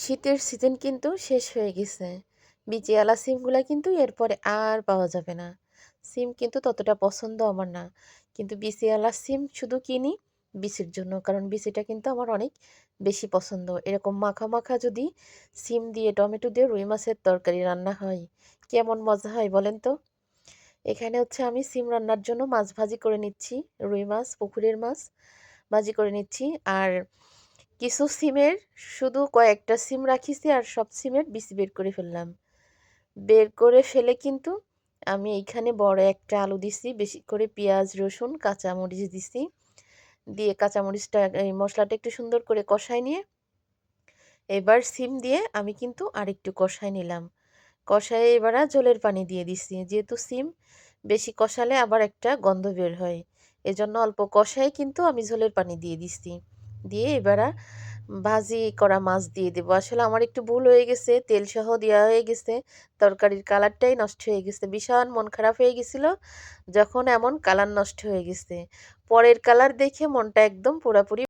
শীতের সিজন কিন্তু শেষ হয়ে গেছে। বিচিওয়ালা সিমগুলা কিন্তু এরপরে আর পাওয়া যাবে না। সিম কিন্তু ততটা পছন্দ আমার না। কিন্তু বিচিওয়ালা সিম শুধু কিনি বিচির জন্য। কারণ বিচিটা কিন্তু আমার অনেক বেশি পছন্দ। এরকম মাখা, মাখা যদি সিম দিয়ে টমেটো দিয়ে রুই মাছের তরকারি রান্না হয়, কেমন মজা হয় বলেন তো? এখানে হচ্ছে আমি সিম রান্নার জন্য মাছ ভাজি করে নিচ্ছি। রুই মাছ, পুকুরের মাছ ভাজি করে নিচ্ছি। আর কিছু সিমের শুধু কয়েকটা সিম রাখিছি আর সব সিমের বিচি বের করে ফেললাম। বের করে ফেলে কিন্তু আমি এইখানে বড় একটা আলু দিছি, বেশি করে পেঁয়াজ, রসুন, কাঁচামরিচ দিছি। দিয়ে কাঁচামরিচটা এই মশলাটা একটু সুন্দর করে কষায় নিয়ে এবার সিম দিয়ে আমি কিন্তু আরেকটু কষায় নিলাম। কষায়ে এবার ঝোলের পানি দিয়ে দিছি। যেহেতু সিম বেশি কষালে আবার একটা গন্ধ বের হয়। এজন্য অল্প কষায় কিন্তু আমি ঝোলের পানি দিয়ে দিছি। দিয়ে এবার ভাজি করা মাছ দিয়ে দেবো। আসলে আমার একটু ভুল হয়ে গেছে, তেলসহ দেওয়া হয়ে গেছে। তরকারির কালারটাই নষ্ট হয়ে গেছে। ভীষণ মন খারাপ হয়ে গেছিল যখন এমন কালার নষ্ট হয়ে গেছে। পরের কালার দেখে মনটা একদম পুরাপুরি